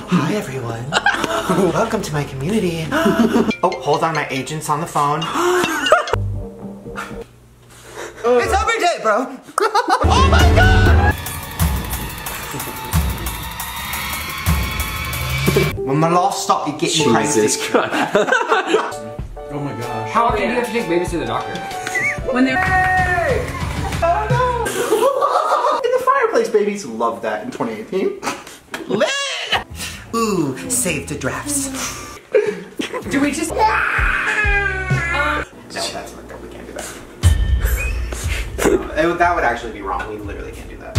Hi everyone. Welcome to my community. Oh, hold on, my agent's on the phone. It's every day, bro. Oh my god! When my law stop, you get me crazy. Jesus Christ. Oh my gosh. How often do you have to take babies to the doctor? When they're... Hey! Oh no! In the fireplace, babies love that in 2018. Lit! Ooh, save the drafts. Do we just... No, that's not good. We can't do that. That would actually be wrong. We literally can't do that.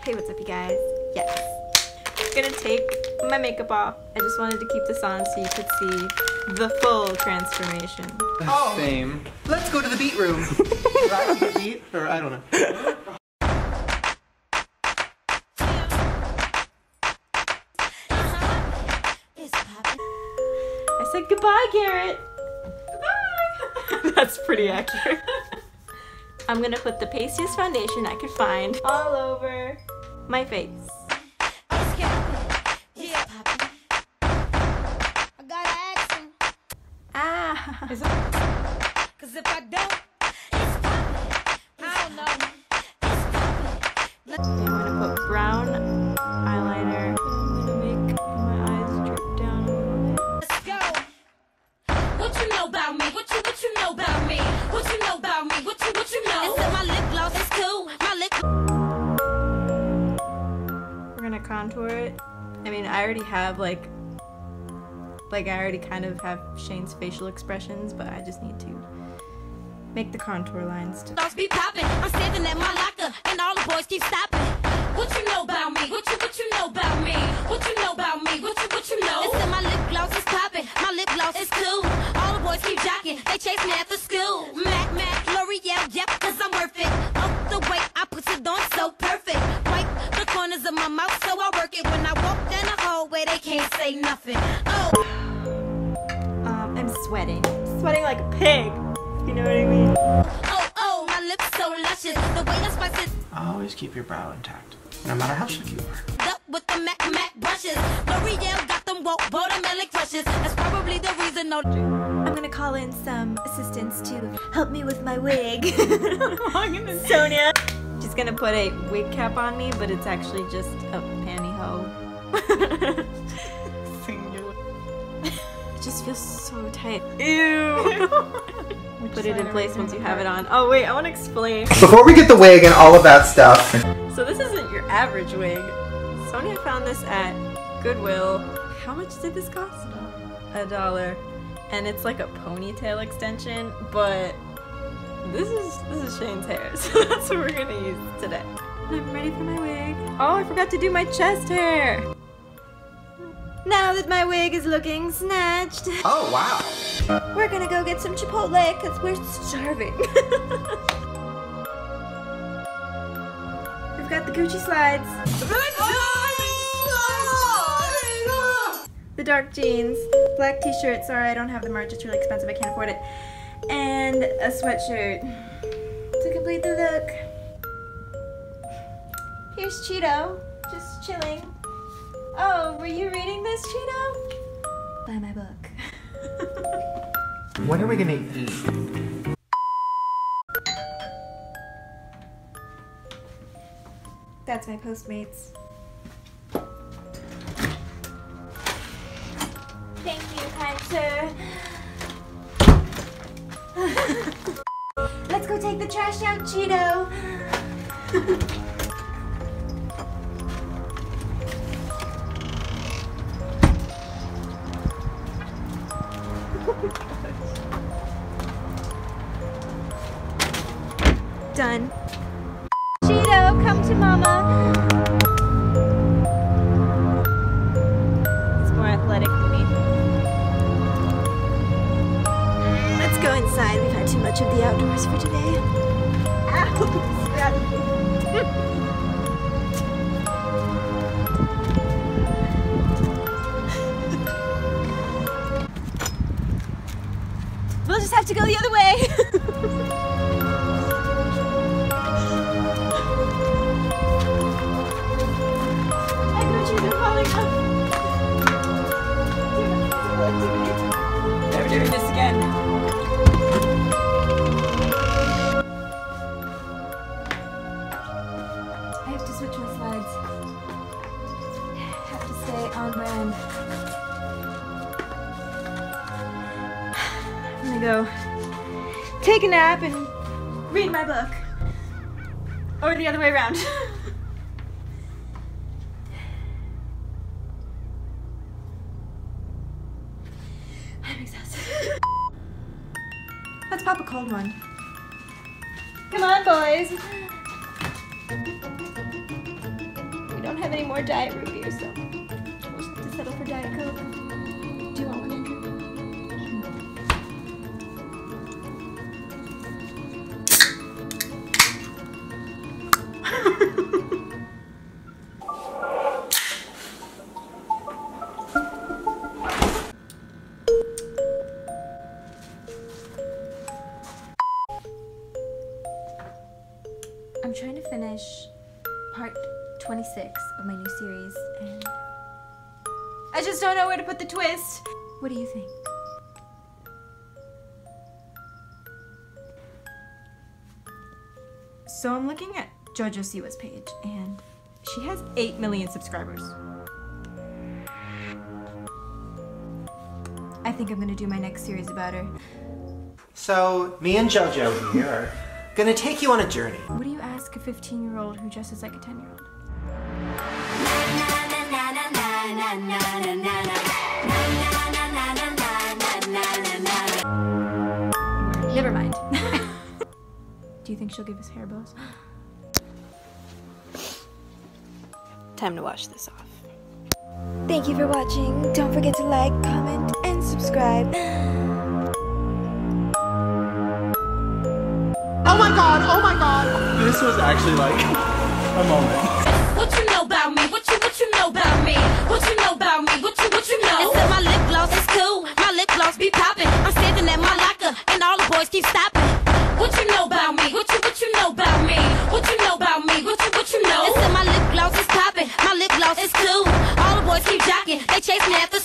Hey, what's up you guys? Yes. I'm gonna take my makeup off. I just wanted to keep this on so you could see the full transformation. Oh, Same. let's go to the beat room. Right? The beat? Or I don't know. I said goodbye, Garrett. Goodbye. That's pretty accurate. I'm gonna put the pastiest foundation I could find all over my face. Ah. Cause if I don't, it's poppin'. I don't know. It's poppin'. I'm gonna put brown eyeliner. I'm gonna make my eyes drip down a little bit. Let's go. What you know about me? What you know about me? What you know about me? What you know? It's in my lip gloss, it's cool. My lip. We're gonna contour it. I mean, I already have I already kind of have Shane's facial expressions, but I just need to make the contour lines to Be poppin'. I'm standing at my locker, and all the boys keep stopping. What you know about me? What you know about me? What you know about me? What you know? It's in my lip gloss, it's poppin'. My lip gloss is cool. All the boys keep jocking, they chase me after school. Mac, L'Oreal, yep, cause I'm worth it. Up the way I put it on so perfect. Wipe the corners of my mouth so I work it. When I walk down the hallway, they can't say nothing. Oh. I'm sweating. Sweating like a pig. You know what I mean? Oh, my lips so luscious. The way I spice it Always keep your brow intact, no matter how sick you are. up with the Mac brushes. L'Oreal got them woke watermelon crushes. That's probably the reason. No. I'm gonna call in some assistants to help me with my wig. Sonia. She's gonna put a wig cap on me, but it's actually just a pantyhose. It just feels so tight. Ew! Put it in place once you have it on. Oh wait, I want to explain. Before we get the wig and all of that stuff. So this isn't your average wig. Sonia found this at Goodwill. How much did this cost? $1. And it's like a ponytail extension, but this is Shane's hair, so that's what we're gonna use today. I'm ready for my wig. Oh, I forgot to do my chest hair. Now that my wig is looking snatched, Oh, wow. we're gonna go get some Chipotle because we're starving. We've got the Gucci slides, the dark jeans, black t-shirt, sorry I don't have the merch, it's really expensive, I can't afford it, and a sweatshirt to complete the look. Here's Cheeto, just chilling. Oh, were you reading this, Cheeto? Buy my book. When are we gonna eat? That's my Postmates. Thank you, kind sir. Let's go take the trash out, Cheeto. Done. Cheeto, come to mama. He's more athletic than me. Let's go inside. We've had too much of the outdoors for today. Ow! switch my slides. Have to stay on brand. I'm gonna go take a nap and read my book. Or the other way around. I'm exhausted. Let's pop a cold one. Come on, boys. We don't have any more Diet Root beer, so we'll just have to settle for Diet Coke. Do you want one, Andrew? I'm trying to finish part 26 of my new series, and I just don't know where to put the twist. What do you think? So I'm looking at JoJo Siwa's page, and she has 8 million subscribers. I think I'm gonna do my next series about her. So, me and JoJo here are gonna take you on a journey. What do you ask a 15-year-old who dresses like a 10-year-old? Never mind. Do you think she'll give us hair bows? Time to wash this off. Thank you for watching. Don't forget to like, comment, and subscribe. Oh my god, oh my god! This was actually like a moment. What you know about me? What you know about me? What you know about me? What you know? They said my lip gloss is cool. My lip gloss be popping. I'm standing at my locker and all the boys keep stopping. What you know about me? What you know about me? What you know about me? What you know? They said my lip gloss is popping. My lip gloss is cool. All the boys keep jocking. They chase me at the